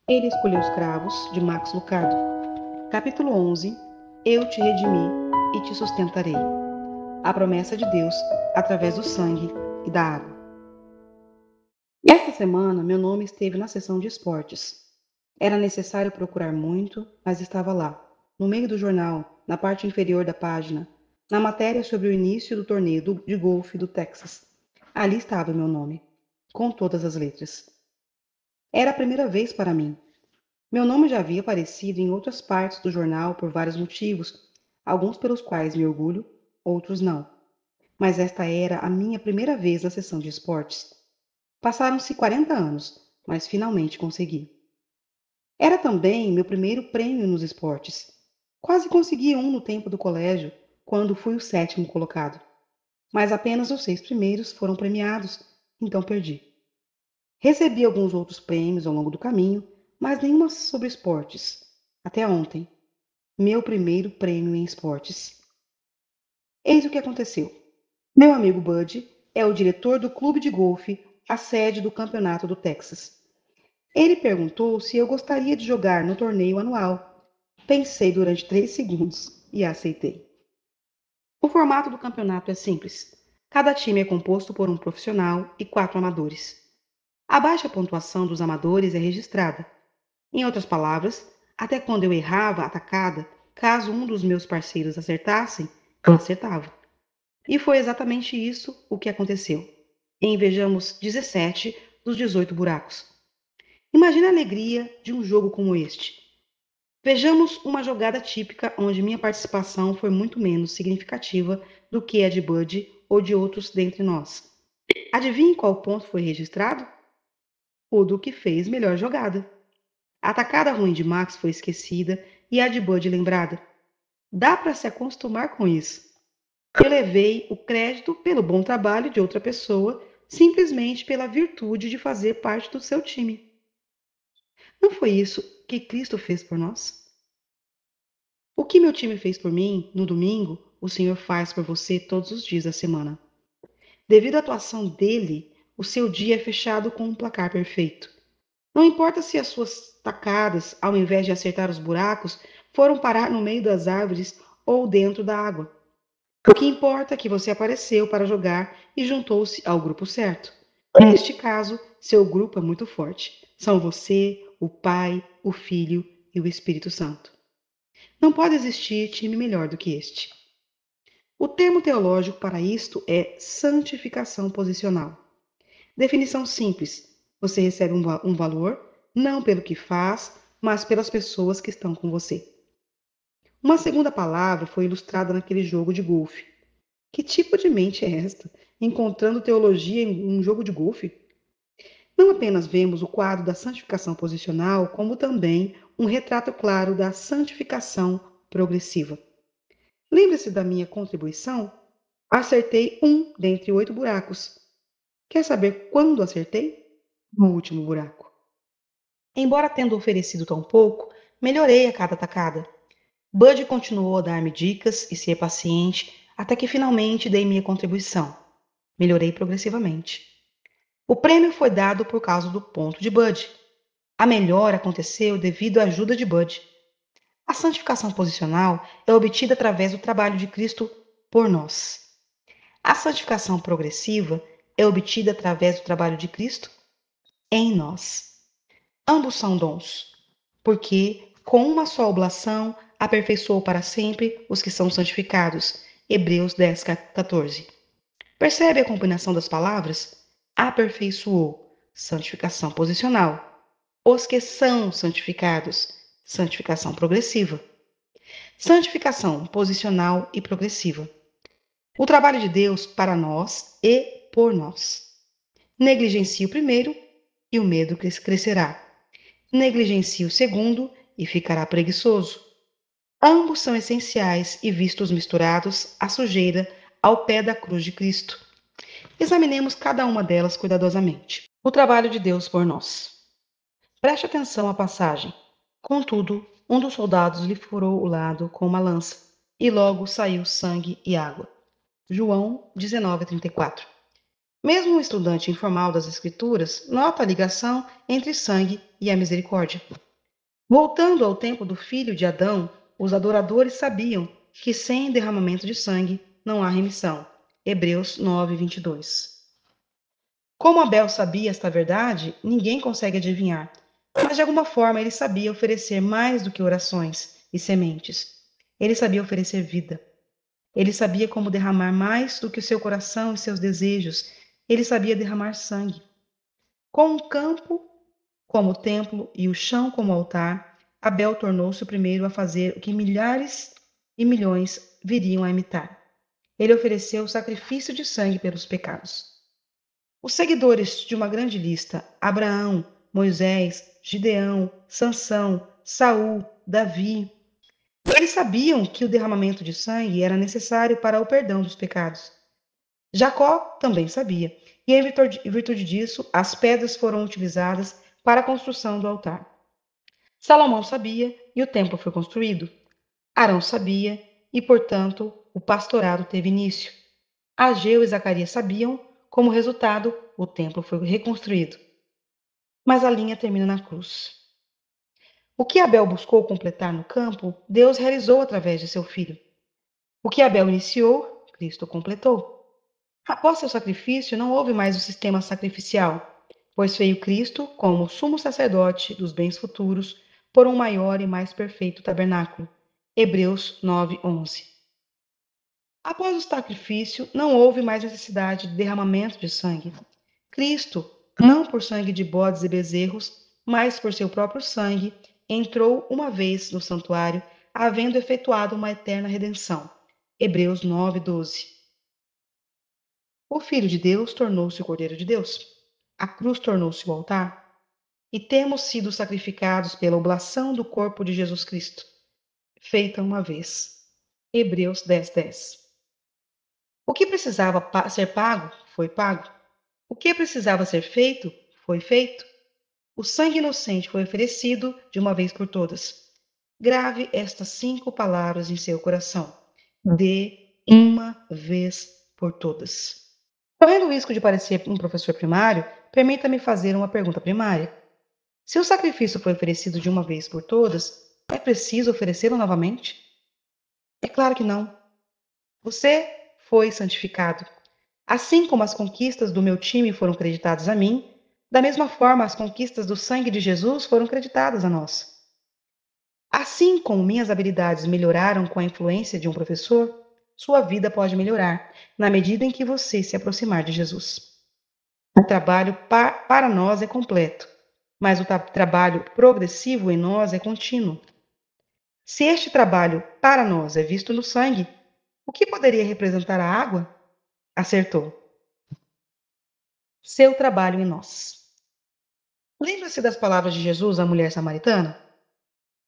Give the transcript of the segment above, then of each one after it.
Ele escolheu os cravos, de Max Lucado. Capítulo 11. Eu te redimi e te sustentarei. A promessa de Deus através do sangue e da água. Esta semana, meu nome esteve na seção de esportes. Era necessário procurar muito, mas estava lá, no meio do jornal, na parte inferior da página, na matéria sobre o início do torneio de golfe do Texas. Ali estava meu nome, com todas as letras. Era a primeira vez para mim. Meu nome já havia aparecido em outras partes do jornal por vários motivos, alguns pelos quais me orgulho, outros não. Mas esta era a minha primeira vez na seção de esportes. Passaram-se 40 anos, mas finalmente consegui. Era também meu primeiro prêmio nos esportes. Quase consegui um no tempo do colégio, quando fui o 7º colocado. Mas apenas os 6 primeiros foram premiados, então perdi. Recebi alguns outros prêmios ao longo do caminho, mas nenhuma sobre esportes. Até ontem. Meu primeiro prêmio em esportes. Eis o que aconteceu. Meu amigo Bud é o diretor do clube de golfe, a sede do campeonato do Texas. Ele perguntou se eu gostaria de jogar no torneio anual. Pensei durante 3 segundos e aceitei. O formato do campeonato é simples. Cada time é composto por um profissional e 4 amadores. A baixa pontuação dos amadores é registrada. Em outras palavras, até quando eu errava a atacada, caso um dos meus parceiros acertassem, eu acertava. E foi exatamente isso o que aconteceu. Vejamos 17 dos 18 buracos. Imagine a alegria de um jogo como este. Vejamos uma jogada típica onde minha participação foi muito menos significativa do que a de Bud ou de outros dentre nós. Adivinhe qual ponto foi registrado? O do que fez melhor jogada. A atacada ruim de Max foi esquecida e a de Bud lembrada. Dá para se acostumar com isso. Eu levei o crédito pelo bom trabalho de outra pessoa, simplesmente pela virtude de fazer parte do seu time. Não foi isso que Cristo fez por nós? O que meu time fez por mim no domingo, o Senhor faz por você todos os dias da semana. Devido à atuação dele, o seu dia é fechado com um placar perfeito. Não importa se as suas tacadas, ao invés de acertar os buracos, foram parar no meio das árvores ou dentro da água. O que importa é que você apareceu para jogar e juntou-se ao grupo certo. Neste caso, seu grupo é muito forte. São você, o Pai, o Filho e o Espírito Santo. Não pode existir time melhor do que este. O termo teológico para isto é santificação posicional. Definição simples: você recebe um valor não pelo que faz, mas pelas pessoas que estão com você. Uma segunda palavra foi ilustrada naquele jogo de golfe. Que tipo de mente é esta? Encontrando teologia em um jogo de golfe? Não apenas vemos o quadro da santificação posicional, como também um retrato claro da santificação progressiva. Lembre-se da minha contribuição? Acertei um dentre 8 buracos. Quer saber quando acertei? No último buraco. Embora tendo oferecido tão pouco, melhorei a cada tacada. Bud continuou a dar-me dicas e ser paciente até que finalmente dei minha contribuição. Melhorei progressivamente. O prêmio foi dado por causa do ponto de Bud. A melhora aconteceu devido à ajuda de Bud. A santificação posicional é obtida através do trabalho de Cristo por nós. A santificação progressiva é obtida através do trabalho de Cristo em nós. Ambos são dons, porque com uma só oblação aperfeiçoou para sempre os que são santificados. Hebreus 10, 14. Percebe a combinação das palavras? Aperfeiçoou, santificação posicional. Os que são santificados, santificação progressiva. Santificação posicional e progressiva. O trabalho de Deus para nós e por nós. Negligencie o primeiro e o medo crescerá. Negligencie o segundo e ficará preguiçoso. Ambos são essenciais e vistos misturados à sujeira ao pé da cruz de Cristo. Examinemos cada uma delas cuidadosamente. O trabalho de Deus por nós. Preste atenção à passagem. Contudo, um dos soldados lhe furou o lado com uma lança, e logo saiu sangue e água. João 19:34. Mesmo um estudante informal das Escrituras nota a ligação entre sangue e a misericórdia. Voltando ao tempo do filho de Adão, os adoradores sabiam que sem derramamento de sangue não há remissão. Hebreus 9, 22. Como Abel sabia esta verdade, ninguém consegue adivinhar, mas de alguma forma ele sabia oferecer mais do que orações e sementes. Ele sabia oferecer vida. Ele sabia como derramar mais do que o seu coração e seus desejos. Ele sabia derramar sangue. Com o campo como templo e o chão como altar, Abel tornou-se o primeiro a fazer o que milhares e milhões viriam a imitar. Ele ofereceu o sacrifício de sangue pelos pecados. Os seguidores de uma grande lista, Abraão, Moisés, Gideão, Sansão, Saul, Davi, eles sabiam que o derramamento de sangue era necessário para o perdão dos pecados. Jacó também sabia, e em virtude disso, as pedras foram utilizadas para a construção do altar. Salomão sabia, e o templo foi construído. Arão sabia, e, portanto, o pastorado teve início. Ageu e Zacarias sabiam, como resultado, o templo foi reconstruído. Mas a linha termina na cruz. O que Abel buscou completar no campo, Deus realizou através de seu filho. O que Abel iniciou, Cristo completou. Após seu sacrifício, não houve mais o sistema sacrificial, pois veio Cristo como sumo sacerdote dos bens futuros por um maior e mais perfeito tabernáculo. Hebreus 9:11. Após o sacrifício, não houve mais necessidade de derramamento de sangue. Cristo, não por sangue de bodes e bezerros, mas por seu próprio sangue, entrou uma vez no santuário, havendo efetuado uma eterna redenção. Hebreus 9:12. O Filho de Deus tornou-se o Cordeiro de Deus. A cruz tornou-se o altar. E temos sido sacrificados pela oblação do corpo de Jesus Cristo, feita uma vez. Hebreus 10:10. O que precisava ser pago, foi pago. O que precisava ser feito, foi feito. O sangue inocente foi oferecido de uma vez por todas. Grave estas 5 palavras em seu coração. De uma vez por todas. Correndo o risco de parecer um professor primário, permita-me fazer uma pergunta primária. Se o sacrifício foi oferecido de uma vez por todas, é preciso oferecê-lo novamente? É claro que não. Você foi santificado. Assim como as conquistas do meu time foram creditadas a mim, da mesma forma as conquistas do sangue de Jesus foram creditadas a nós. Assim como minhas habilidades melhoraram com a influência de um professor, sua vida pode melhorar na medida em que você se aproximar de Jesus. O trabalho para nós é completo, mas o trabalho progressivo em nós é contínuo. Se este trabalho para nós é visto no sangue, o que poderia representar a água? Acertou. Seu trabalho em nós. Lembra-se das palavras de Jesus à mulher samaritana?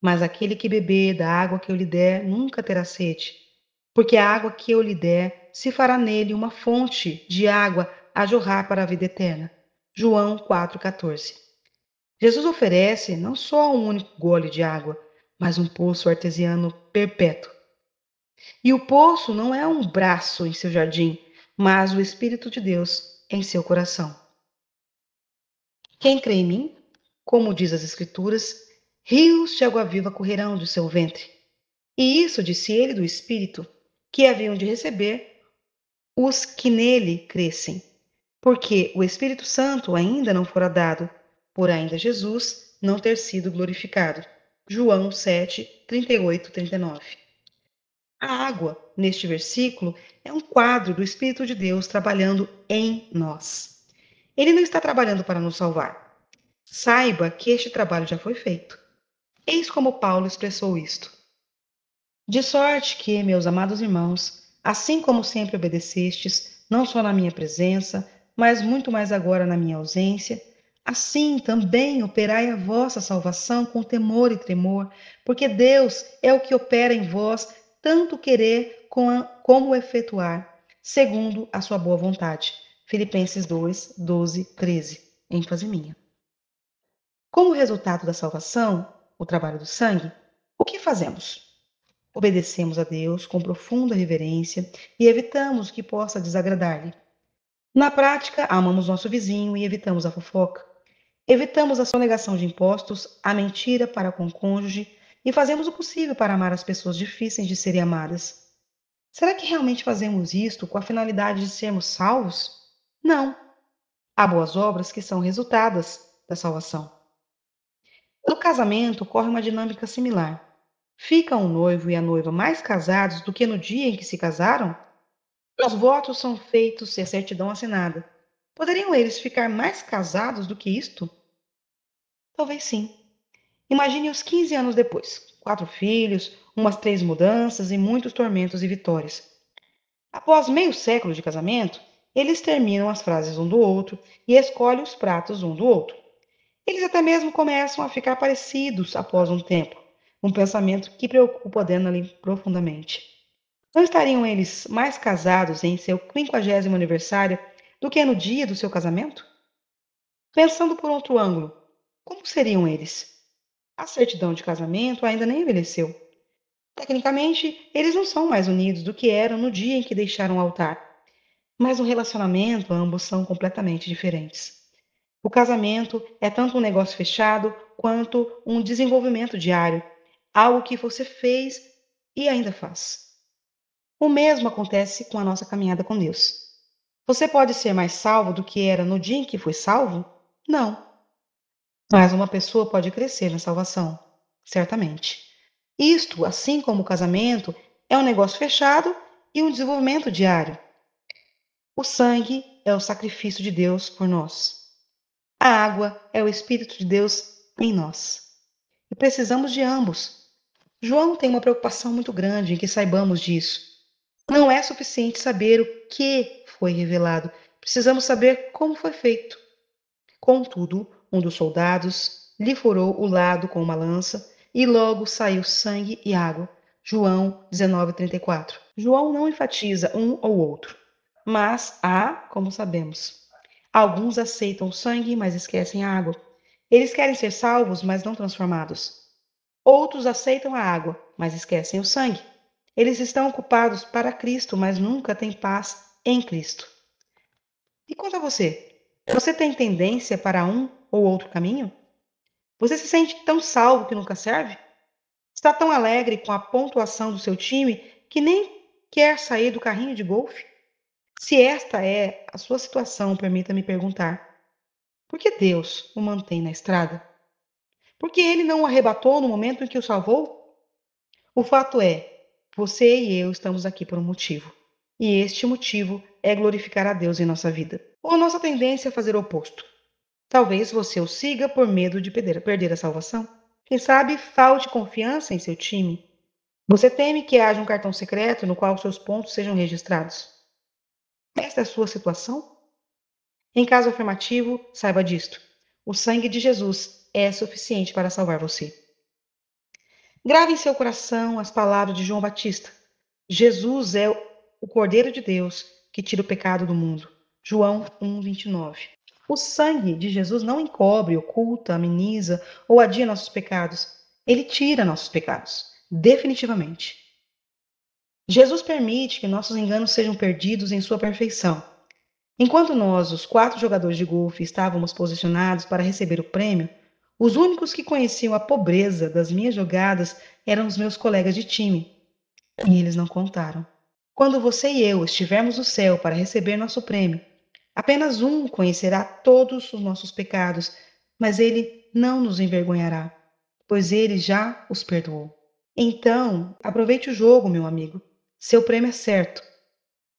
Mas aquele que beber da água que eu lhe der nunca terá sede, porque a água que eu lhe der se fará nele uma fonte de água a jorrar para a vida eterna. João 4,14. Jesus oferece não só um único gole de água, mas um poço artesiano perpétuo. E o poço não é um braço em seu jardim, mas o Espírito de Deus em seu coração. Quem crê em mim, como diz as Escrituras, rios de água viva correrão do seu ventre. E isso disse ele do Espírito, que haviam de receber os que nele crescem, porque o Espírito Santo ainda não fora dado, por ainda Jesus não ter sido glorificado. João 7, 38, 39. A água, neste versículo, é um quadro do Espírito de Deus trabalhando em nós. Ele não está trabalhando para nos salvar. Saiba que este trabalho já foi feito. Eis como Paulo expressou isto. De sorte que, meus amados irmãos, assim como sempre obedecestes, não só na minha presença, mas muito mais agora na minha ausência, assim também operai a vossa salvação com temor e tremor, porque Deus é o que opera em vós tanto querer como efetuar, segundo a sua boa vontade. Filipenses 2, 12, 13. ênfase minha. Como resultado da salvação, o trabalho do sangue, o que fazemos? Obedecemos a Deus com profunda reverência e evitamos o que possa desagradar-lhe. Na prática, amamos nosso vizinho e evitamos a fofoca. Evitamos a sonegação de impostos, a mentira para com o cônjuge e fazemos o possível para amar as pessoas difíceis de serem amadas. Será que realmente fazemos isto com a finalidade de sermos salvos? Não. Há boas obras que são resultadas da salvação. No casamento ocorre uma dinâmica similar. Ficam o noivo e a noiva mais casados do que no dia em que se casaram? Os votos são feitos e a certidão assinada. Poderiam eles ficar mais casados do que isto? Talvez sim. Imagine os 15 anos depois. 4 filhos, umas 3 mudanças e muitos tormentos e vitórias. Após meio século de casamento, eles terminam as frases um do outro e escolhem os pratos um do outro. Eles até mesmo começam a ficar parecidos após um tempo, um pensamento que preocupa Denali profundamente. Não estariam eles mais casados em seu 50º aniversário do que no dia do seu casamento? Pensando por outro ângulo, como seriam eles? A certidão de casamento ainda nem envelheceu. Tecnicamente, eles não são mais unidos do que eram no dia em que deixaram o altar, mas no relacionamento ambos são completamente diferentes. O casamento é tanto um negócio fechado quanto um desenvolvimento diário, algo que você fez e ainda faz. O mesmo acontece com a nossa caminhada com Deus. Você pode ser mais salvo do que era no dia em que foi salvo? Não. Mas uma pessoa pode crescer na salvação, certamente. Isto, assim como o casamento, é um negócio fechado e um desenvolvimento diário. O sangue é o sacrifício de Deus por nós. A água é o Espírito de Deus em nós. E precisamos de ambos. João tem uma preocupação muito grande em que saibamos disso. Não é suficiente saber o que foi revelado, precisamos saber como foi feito. Contudo, um dos soldados lhe furou o lado com uma lança e logo saiu sangue e água. João 19:34. João não enfatiza um ou outro, mas há, como sabemos, alguns aceitam o sangue, mas esquecem a água. Eles querem ser salvos, mas não transformados. Outros aceitam a água, mas esquecem o sangue. Eles estão ocupados para Cristo, mas nunca têm paz em Cristo. E quanto a você? Você tem tendência para um ou outro caminho? Você se sente tão salvo que nunca serve? Está tão alegre com a pontuação do seu time que nem quer sair do carrinho de golfe? Se esta é a sua situação, permita-me perguntar: por que Deus o mantém na estrada? Por que ele não o arrebatou no momento em que o salvou? O fato é, você e eu estamos aqui por um motivo. E este motivo é glorificar a Deus em nossa vida. Ou a nossa tendência é fazer o oposto. Talvez você o siga por medo de perder a salvação. Quem sabe falte confiança em seu time. Você teme que haja um cartão secreto no qual seus pontos sejam registrados. Esta é a sua situação? Em caso afirmativo, saiba disto: o sangue de Jesus é suficiente para salvar você. Grave em seu coração as palavras de João Batista: Jesus é o Cordeiro de Deus que tira o pecado do mundo. João 1:29. O sangue de Jesus não encobre, oculta, ameniza ou adia nossos pecados. Ele tira nossos pecados, definitivamente. Jesus permite que nossos enganos sejam perdidos em sua perfeição. Enquanto nós, os 4 jogadores de golfe, estávamos posicionados para receber o prêmio, os únicos que conheciam a pobreza das minhas jogadas eram os meus colegas de time, e eles não contaram. Quando você e eu estivermos no céu para receber nosso prêmio, apenas um conhecerá todos os nossos pecados, mas ele não nos envergonhará, pois ele já os perdoou. Então, aproveite o jogo, meu amigo. Seu prêmio é certo,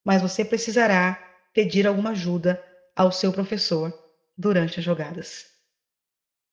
mas você precisará pedir alguma ajuda ao seu professor durante as jogadas.